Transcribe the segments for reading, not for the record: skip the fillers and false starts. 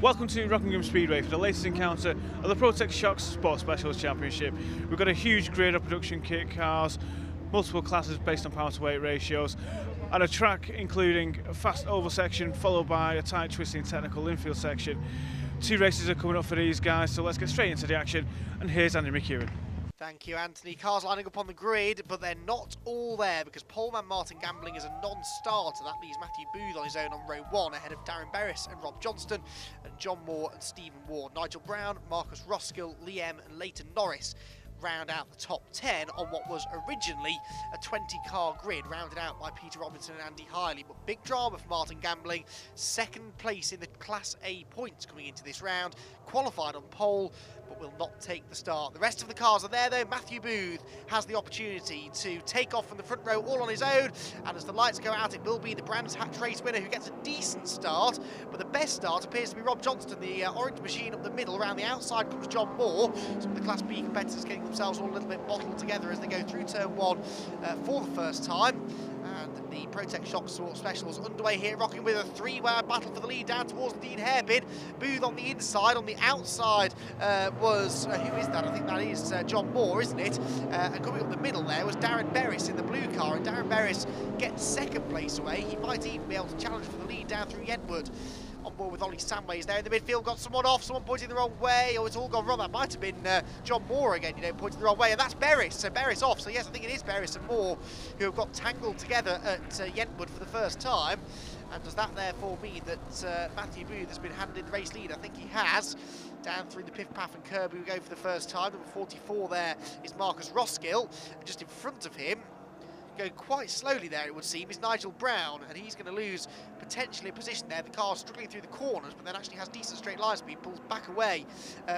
Welcome to Rockingham Speedway for the latest encounter of the Protech Shocks Sports Specialist Championship. We've got a huge grid of production kit cars, multiple classes based on power to weight ratios, and a track including a fast oval section followed by a tight twisting technical infield section. 2 races are coming up for these guys, so let's get straight into the action, and here's Andy McEwen. Thank you, Anthony. Cars lining up on the grid, but they're not all there because poleman Martin Gambling is a non-starter. That leaves Matthew Booth on his own on row 1 ahead of Darren Berris and Rob Johnston and John Moore and Stephen Ward. Nigel Brown, Marcus Roskill, Liam and Leighton Norris round out the top 10 on what was originally a 20-car grid, rounded out by Peter Robinson and Andy Hiley. But big drama for Martin Gambling, 2nd place in the Class A points coming into this round, qualified on pole, but will not take the start. The rest of the cars are there though. Matthew Booth has the opportunity to take off from the front row all on his own, and as the lights go out it will be the Brands Hatch race winner who gets a decent start, but the best start appears to be Rob Johnston, the orange machine up the middle. Around the outside comes John Moore. Some of the Class B competitors getting themselves all a little bit bottled together as they go through turn 1 for the first time. And the Protech Shocks Sports Specials underway here, rocking with a 3-way battle for the lead down towards the Dean hairpin. Booth on the inside. On the outside was, who is that? I think that is John Moore, isn't it? And coming up the middle there was Darren Berris in the blue car, and Darren Berris gets 2nd place away. He might even be able to challenge for the lead down through Yentwood. On board with Ollie Samways there in the midfield, got someone off, someone pointing the wrong way. Oh, it's all gone wrong. That might have been John Moore again, pointing the wrong way, and that's Berris. So Berris off. So yes, I think it is Berris and Moore who have got tangled together at Yentwood for the first time. And does that therefore mean that Matthew Booth has been handed the race lead? I think he has. Down through the Piff Paff and Curb who go for the first time. Number 44 there is Marcus Roskill, and just in front of him, going quite slowly there it would seem, is Nigel Brown, and he's going to lose potentially a position there. The car's struggling through the corners, but then actually has decent straight line speed, pulls back away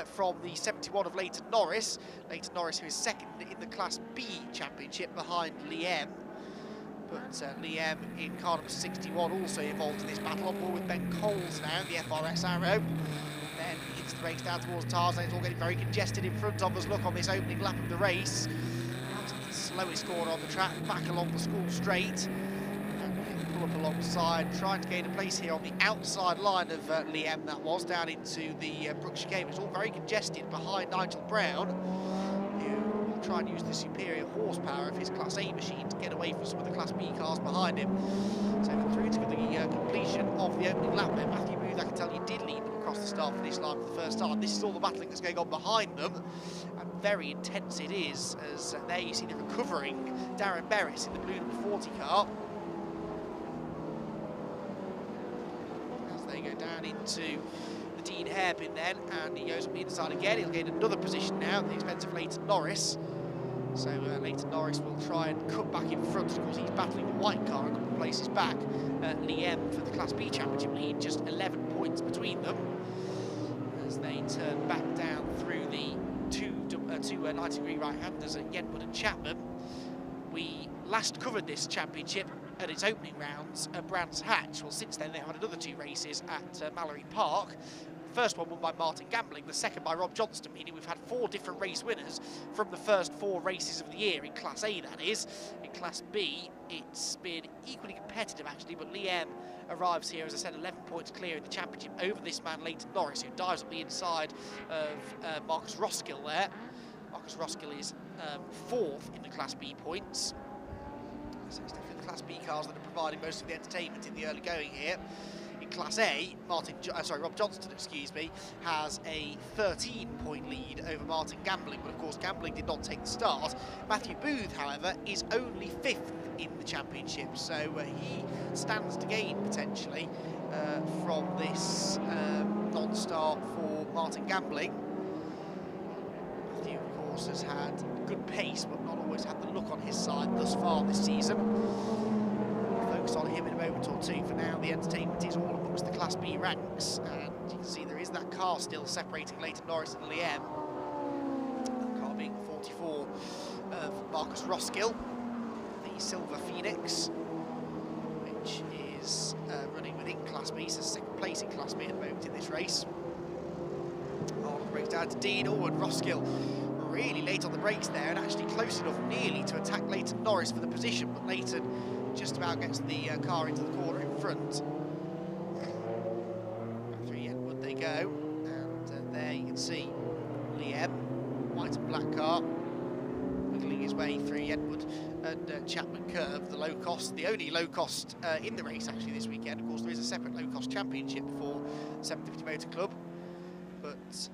from the 71 of Leighton Norris. Leighton Norris, who is 2nd in the Class B Championship behind Liam. But Liam in car number 61 also involved in this battle, on board with Ben Coles now, the FRS Arrow. Then hits the brakes down towards Tarzan. It's all getting very congested in front of us. Look on this opening lap of the race. The slowest corner on the track, back along the school straight, and pull up alongside, trying to gain a place here on the outside line of Liam, that was, down into the Brook chicane. It's all very congested behind Nigel Brown, who will try and use the superior horsepower of his Class A machine to get away from some of the Class B cars behind him. So through to the completion of the opening lap there, Matthew Booth, I can tell you, did lead them across the start-finish line for the first time. This is all the battling that's going on behind them, and very intense it is, as there you see the recovering Darren Berris in the blue number 40 car. As they go down into the Dean hairpin then, and he goes up the inside again. He'll gain another position now at the expense of Leighton Norris. So Leighton Norris will try and cut back in front. Of course, he's battling the white car a couple of places back. Liam for the Class B Championship lead, just 11 points between them, as they turn back down through the two 90-degree right-handers at Yentwood and Chapman. We last covered this championship at its opening rounds at Brands Hatch. Well, since then they've had another 2 races at Mallory Park. The first one won by Martin Gambling, the second by Rob Johnston, meaning we've had 4 different race winners from the first 4 races of the year, in Class A that is. In Class B, it's been equally competitive actually, but Liam arrives here, as I said, 11 points clear in the championship over this man Leighton Norris, who dives up the inside of Marcus Roskill there. Marcus Roskill is 4th in the Class B points. So it's definitely the Class B cars that are providing most of the entertainment in the early going here. In Class A, Rob Johnston, has a 13-point lead over Martin Gambling, but of course Gambling did not take the start. Matthew Booth, however, is only 5th in the championship, so he stands to gain potentially from this non-start for Martin Gambling. Matthew, of course, has had good pace, but not always had the look on his side thus far this season. We'll focus on him in a moment or two. For now, the entertainment is all amongst the Class B ranks, and you can see there is that car still separating Leighton Norris and Liam. That car being 44 of Marcus Roskill, the Silver Phoenix, which is running within Class B, so 2nd place in Class B at the moment in this race. Oh, breaks down to Dean. Oh, and Roskill really late on the brakes there, and actually close enough nearly to attack Leighton Norris for the position, but Leighton just about gets the car into the corner in front. Back through Yentwood they go. see Liam, white and black car, wiggling his way through Yenwood and Chapman Curve, the only low cost in the race actually this weekend. Of course, there is a separate low cost championship for 750 Motor Club, but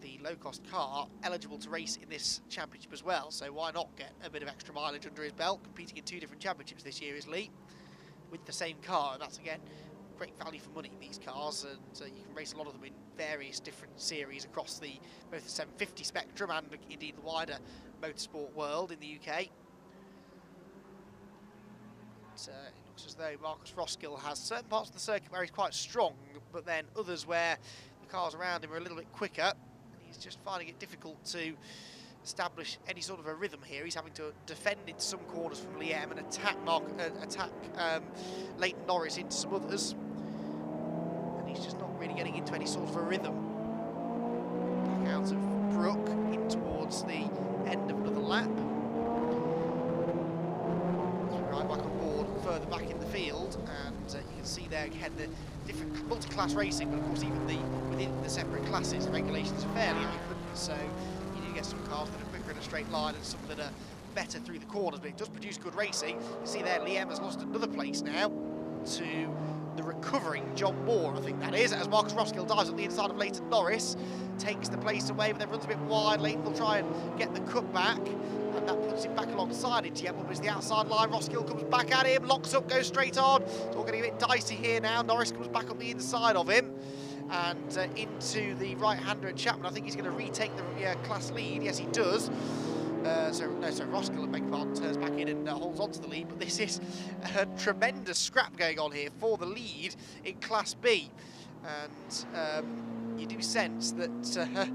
the low cost car eligible to race in this championship as well, so why not get a bit of extra mileage under his belt, competing in 2 different championships this year is Lee, with the same car, and that's again great value for money, these cars, and you can race a lot of them in various different series across both the 750 spectrum and indeed the wider motorsport world in the UK. It looks as though Marcus Roskill has certain parts of the circuit where he's quite strong, but then others where the cars around him are a little bit quicker, and he's just finding it difficult to establish any sort of a rhythm here. He's having to defend into some corners from Liam and attack Leighton Norris into some others, and he's just not really getting into any sort of a rhythm. Back out of Brook in towards the end of another lap. Right back on board further back in the field, and you can see there again the different multi-class racing, but of course even within the separate classes the regulations are fairly open, so get some cars that are quicker in a straight line and some that are better through the corners, but it does produce good racing. You see there Liam has lost another place now to the recovering John Moore, I think that is, as Marcus Roskill dives on the inside of Leighton Norris, takes the place away, but then runs a bit wide. Leighton will try and get the cut back, and that puts him back alongside it. But it's the outside line. Roskill comes back at him, locks up, goes straight on. It's all getting a bit dicey here now. Norris comes back up the inside of him and into the right-hander and Chapman. I think he's going to retake the class lead. Yes, he does. Roskill, beg your pardon, turns back in and holds on to the lead, but this is a tremendous scrap going on here for the lead in Class B, and you do sense that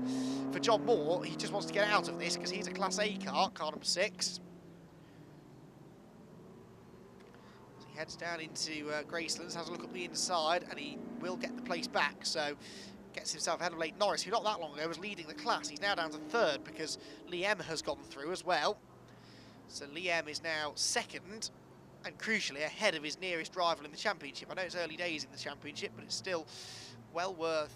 for John Moore, he just wants to get out of this because he's a Class A car number 6. So he heads down into Gracelands, has a look up the inside, and he will get the place back, so gets himself ahead of Leighton Norris, who not that long ago was leading the class. He's now down to 3rd because Liam has gone through as well. So Liam is now 2nd, and crucially ahead of his nearest rival in the championship. I know it's early days in the championship, but it's still well worth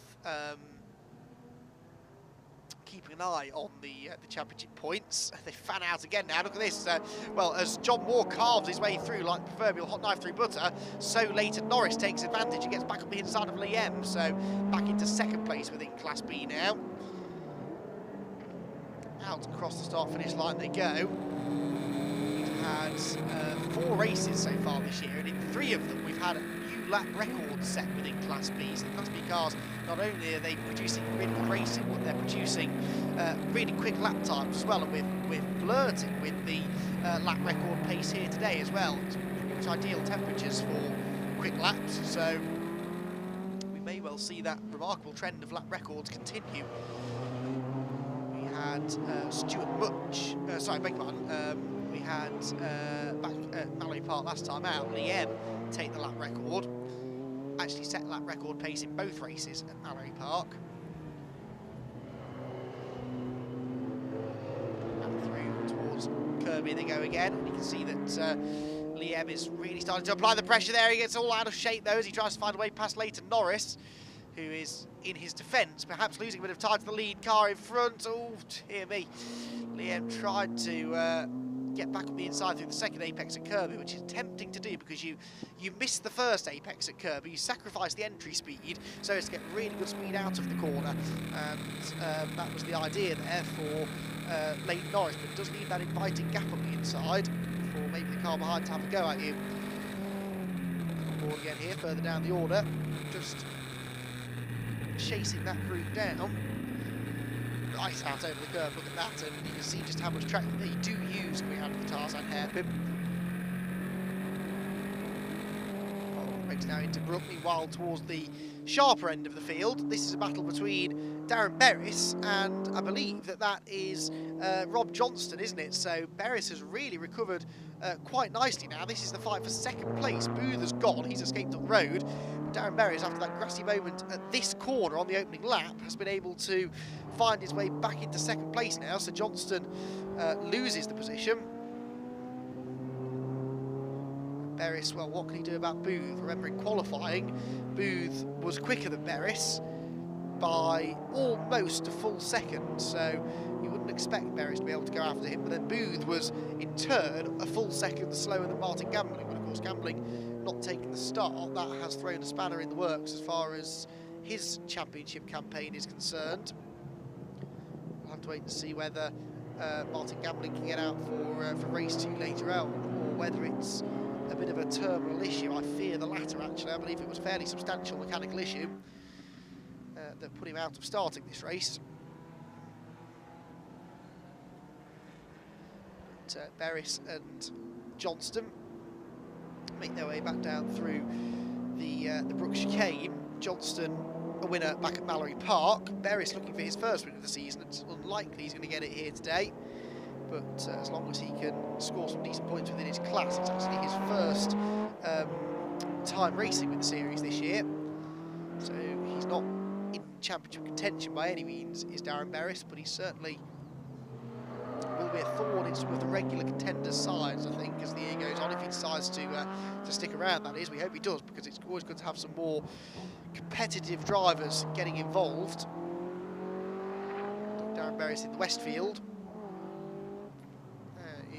keeping an eye on the championship points. They fan out again now. Look at this. Well, as John Moore carves his way through like the proverbial hot knife through butter, so Leighton Norris takes advantage and gets back up the inside of Liam. So back into 2nd place within Class B now. Out across the start-finish line they go. We've had 4 races so far this year, and in 3 of them we've had a new lap record set within Class B. So the Class B cars, not only are they producing really good racing, but they're producing really quick lap times as well, and we're flirting with the lap record pace here today as well. It's pretty much ideal temperatures for quick laps, so we may well see that remarkable trend of lap records continue. We had Stuart Much, sorry, beg your pardon, we had back at Mallory Park last time out, Liam take the lap record. Actually set lap record pace in both races at Mallory Park. Back through towards Kirby they go again, and you can see that Liam is really starting to apply the pressure there. He gets all out of shape though as he tries to find a way past Leighton Norris, who is in his defence, perhaps losing a bit of time to the lead car in front. Oh dear me, Liam tried to get back on the inside through the 2nd apex at Kirby, which is tempting to do because you missed the 1st apex at Kirby, you sacrificed the entry speed so as to get really good speed out of the corner, and that was the idea there for Leighton Norris, but it does leave that inviting gap on the inside for maybe the car behind to have a go at you. On board again here, further down the order, just chasing that group down. Right out over the curve, look at that, and you can see just how much track they do use coming out of the Tarzan hairpin. Breaks now into Brook, meanwhile towards the sharper end of the field. This is a battle between Darren Berris and I believe that is Rob Johnston, isn't it? So Berris has really recovered quite nicely now. This is the fight for 2nd place. Booth has gone, he's escaped up the road. Darren Berris, after that grassy moment at this corner on the opening lap, has been able to find his way back into 2nd place now, so Johnston loses the position. Berris, well, what can he do about Booth? Remember in qualifying, Booth was quicker than Berris, by almost a full second, so you wouldn't expect Berries to be able to go after him. But then Booth was, in turn, a full second slower than Martin Gambling. But of course, Gambling not taking the start, that has thrown a spanner in the works as far as his championship campaign is concerned. We'll have to wait to see whether Martin Gambling can get out for race 2 later on, or whether it's a bit of a terminal issue. I fear the latter, actually. I believe it was a fairly substantial mechanical issue that put him out of starting this race. But Berris and Johnston make their way back down through the Brook chicane. Johnston a winner back at Mallory Park. Berris looking for his first win of the season. It's unlikely he's going to get it here today, but as long as he can score some decent points within his class, it's actually his first time racing with the series this year, so he's not in championship contention by any means, is Darren Berris, but he certainly will be a thorn in some of the regular contenders' sides, I think, as the year goes on, if he decides to stick around, that is. We hope he does, because it's always good to have some more competitive drivers getting involved. Darren Berris in the Westfield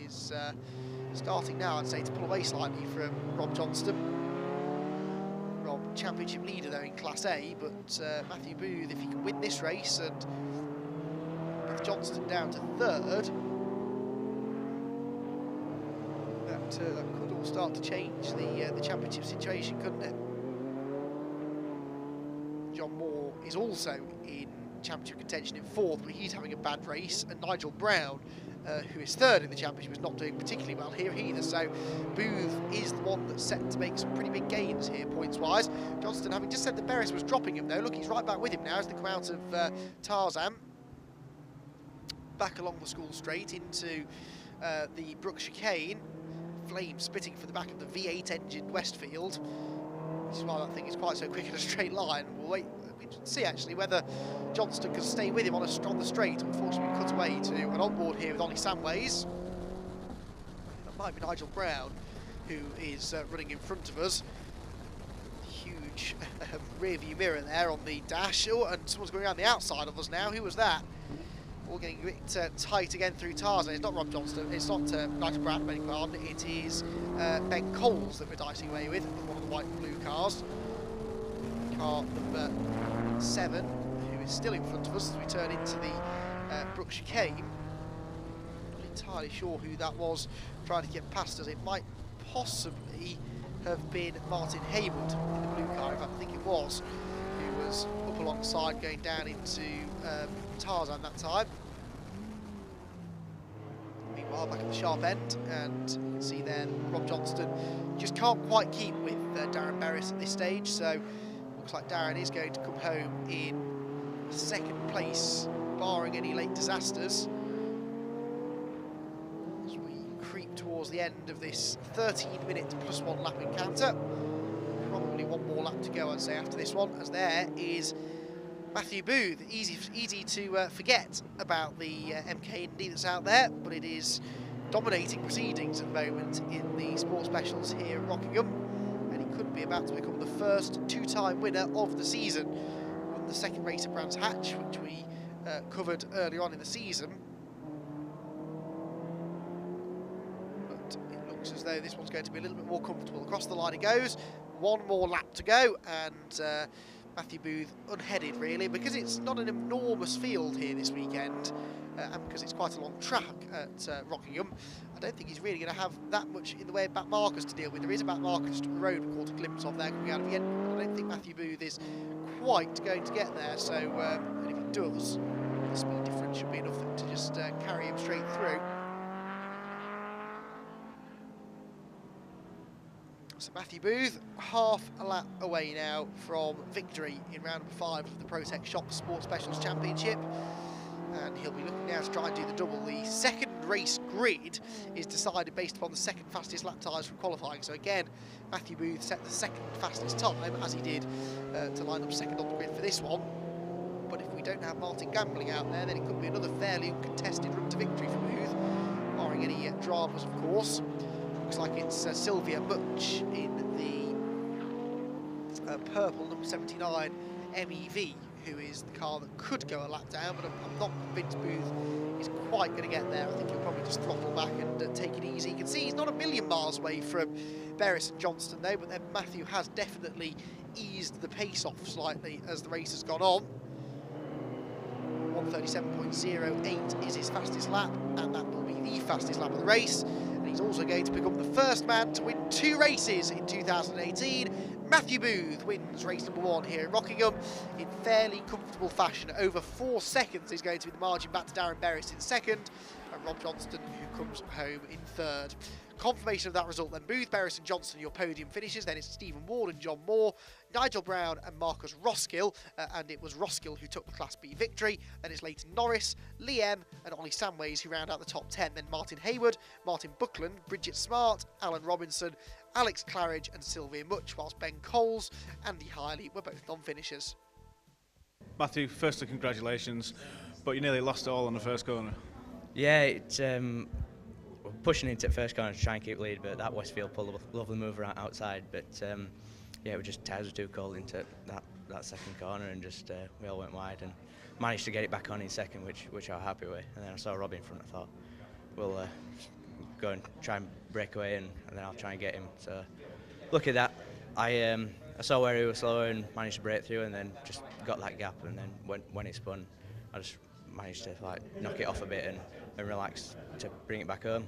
is starting now, I'd say, to pull away slightly from Rob Johnston. Rob, championship leader though in Class A, but Matthew Booth, if he can win this race and with Johnston down to third, that could all start to change the championship situation, couldn't it? John Moore is also in championship contention in fourth, but he's having a bad race, and Nigel Brown, who is third in the championship, is not doing particularly well here either, so Booth is the one that's set to make some pretty big gains here points-wise. Johnston, having just said that Berris was dropping him though, look, he's right back with him now as they come out of Tarzan, back along the school straight into the Brook chicane. Flame spitting for the back of the V8 engine Westfield, which is why that thing is quite so quick in a straight line. We'll wait to see actually whether Johnston can stay with him on the straight. Unfortunately, we cut away to an onboard here with Ollie Samways. That might be Nigel Brown, who is running in front of us. Huge rear view mirror there on the dash. Oh, and someone's going around the outside of us now. Who was that? All getting a bit tight again through Tarzan. It's not Rob Johnston, it's not Nigel Brown, beg your pardon, it is Ben Coles that we're dicing away with in one of the white and blue cars. Car number 7, who is still in front of us as we turn into the Brook chicane. Not entirely sure who that was trying to get past us. It might possibly have been Martin Haywood in the blue car, in fact I think it was, who was up alongside going down into Tarzan that time. Meanwhile, back at the sharp end, and you can see there that Rob Johnston just can't quite keep with Darren Berris at this stage, so looks like Darren is going to come home in second place, barring any late disasters, as we creep towards the end of this 13-minute +1 lap encounter. Probably one more lap to go, I'd say, after this one, as there is Matthew Booth. Easy to forget about the MK Indy that's out there, but it is dominating proceedings at the moment in the sports specials here at Rockingham, and he could be about to become the first 2-time winner of the season. Won the second race at Brands Hatch, which we covered earlier on in the season, but it looks as though this one's going to be a little bit more comfortable. Across the line it goes. One more lap to go, and Matthew Booth unheaded really, because it's not an enormous field here this weekend, and because it's quite a long track at Rockingham. I don't think he's really going to have that much in the way of back markers to deal with. There is a back marker just up the road we caught a glimpse of there coming out of the end, but I don't think Matthew Booth is quite going to get there, so and if he does, the speed difference should be enough to just carry him straight through. So Matthew Booth, half a lap away now from victory in round number 5 of the Protech Shocks Sports Specials Championship, and he'll be looking now to try and do the double. The second race grid is decided based upon the second fastest lap times from qualifying, so again Matthew Booth set the second fastest time, as he did to line up second on the grid for this one. But if we don't have Martin Gambling out there, then it could be another fairly uncontested run to victory for Booth, barring any dramas of course. Looks like it's Sylvia Much in the purple number 79 MEV who is the car that could go a lap down, but I'm not convinced Booth is quite going to get there. I think he'll probably just throttle back and take it easy. You can see he's not a million miles away from Beres and Johnston though, but then Matthew has definitely eased the pace off slightly as the race has gone on. 1:37.08 is his fastest lap, and that will be the fastest lap of the race. And he's also going to become the first man to win 2 races in 2018. Matthew Booth wins race number 1 here in Rockingham in fairly comfortable fashion. Over 4 seconds is going to be the margin back to Darren Beres in second, and Rob Johnston, who comes home in third. Confirmation of that result then: Booth, Beres and Johnston, your podium finishes. Then it's Stephen Ward and John Moore, Nigel Brown and Marcus Roskill, and it was Roskill who took the Class B victory. Then it's Leighton Norris, Liam and Ollie Samways who round out the top 10. Then Martin Hayward, Martin Buckland, Bridget Smart, Alan Robinson, Alex Claridge and Sylvia Much, whilst Ben Coles and Andy Hiley were both non-finishers. Matthew, firstly, congratulations, but you nearly lost it all on the first corner. Yeah, it's we're pushing into the first corner to try and keep lead, but that Westfield pulled a lovely move around outside. But yeah, it was just tyres were too cold into that second corner, and just we all went wide and managed to get it back on in second, which I was happy with. And then I saw Robbie in front. I thought, we'll go and try and break away, and then I'll try and get him. So look at that. I saw where he was slower and managed to break through, and then just got that gap. And then when it spun, I just managed to knock it off a bit and relax to bring it back home.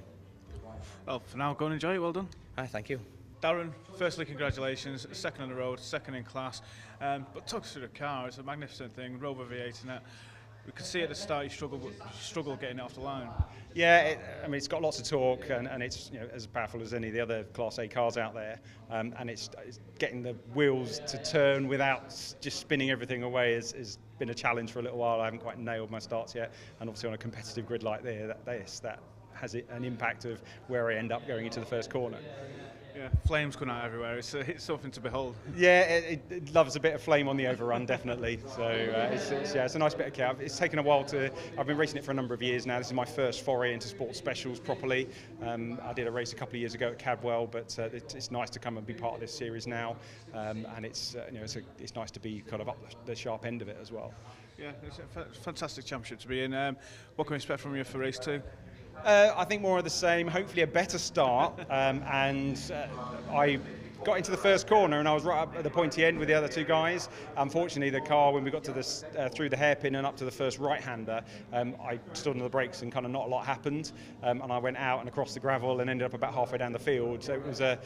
Well, for now, go and enjoy it. Well done. Hi, thank you. Darren, firstly, congratulations. Second on the road, second in class. But talk us through the car. It's a magnificent thing. Rover V8 in it. We could see at the start you struggle getting it off the line. Yeah, I mean, it's got lots of torque, and it's as powerful as any of the other Class A cars out there. And it's getting the wheels to turn without just spinning everything away has been a challenge for a little while. I haven't quite nailed my starts yet, and obviously on a competitive grid like that has an impact of where I end up going into the first corner. Yeah, flames coming out everywhere. It's something to behold. Yeah, it loves a bit of flame on the overrun, definitely. So it's a nice bit of kit. It's taken a while I've been racing it for a number of years now. This is my first foray into sports specials properly. I did a race a couple of years ago at Cadwell, but it's nice to come and be part of this series now. And it's nice to be kind of up the sharp end of it as well. Yeah, it's a fantastic championship to be in. What can we expect from you for race 2? I think more of the same, hopefully a better start, and I got into the first corner and I was right up at the pointy end with the other 2 guys. Unfortunately, the car, when we got to this through the hairpin and up to the first right-hander, I stood on the brakes and kind of not a lot happened, and I went out and across the gravel and ended up about halfway down the field. So it was a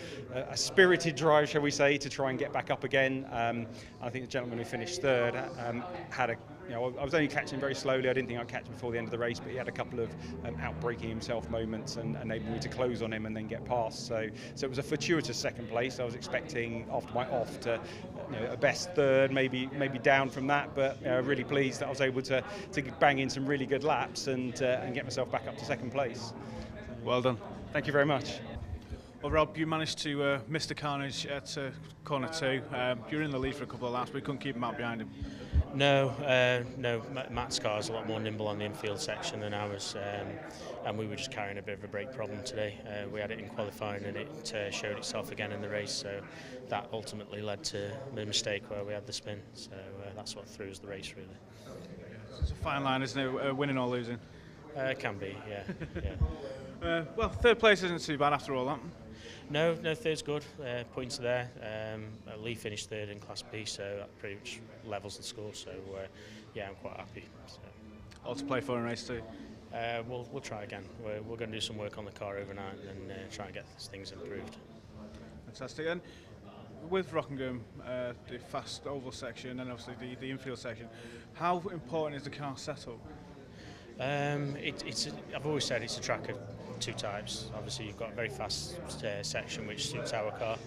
spirited drive, shall we say, to try and get back up again. I think the gentleman who finished third had I was only catching very slowly. I didn't think I'd catch him before the end of the race, but he had a couple of out-braking himself moments and enabled me to close on him and then get past. So it was a fortuitous second place. I was expecting after my off to a best third, maybe down from that, but really pleased that I was able to bang in some really good laps and get myself back up to second place. Well done. Thank you very much. Well, Rob, you managed to miss the carnage at corner 2. You were in the lead for a couple of laps, but you couldn't keep Matt behind him. No. Matt's car is a lot more nimble on the infield section than ours, and we were just carrying a bit of a brake problem today. We had it in qualifying, and it showed itself again in the race. So that ultimately led to the mistake where we had the spin. So that's what threw us the race, really. It's a fine line, isn't it? Winning or losing. It can be, yeah. Well, third place isn't too bad after all that. No, third's good. Points are there. Lee finished third in Class B, so that pretty much levels the score. So yeah, I'm quite happy. So. All to play for in race 2. We'll try again. We're going to do some work on the car overnight and try and get things improved. Fantastic. And with Rockingham, the fast oval section and obviously the infield section, how important is the car setup? I've always said it's a track of 2 types. Obviously, you've got a very fast section which suits our car.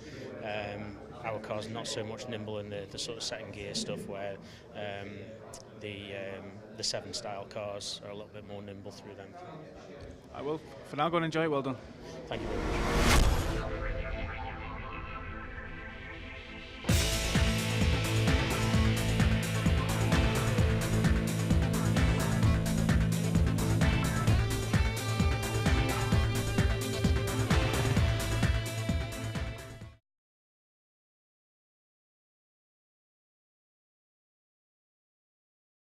Our car's not so much nimble in the sort of second gear stuff, where the 7 style cars are a little bit more nimble through them. I will. For now, go and enjoy it. Well done. Thank you very much.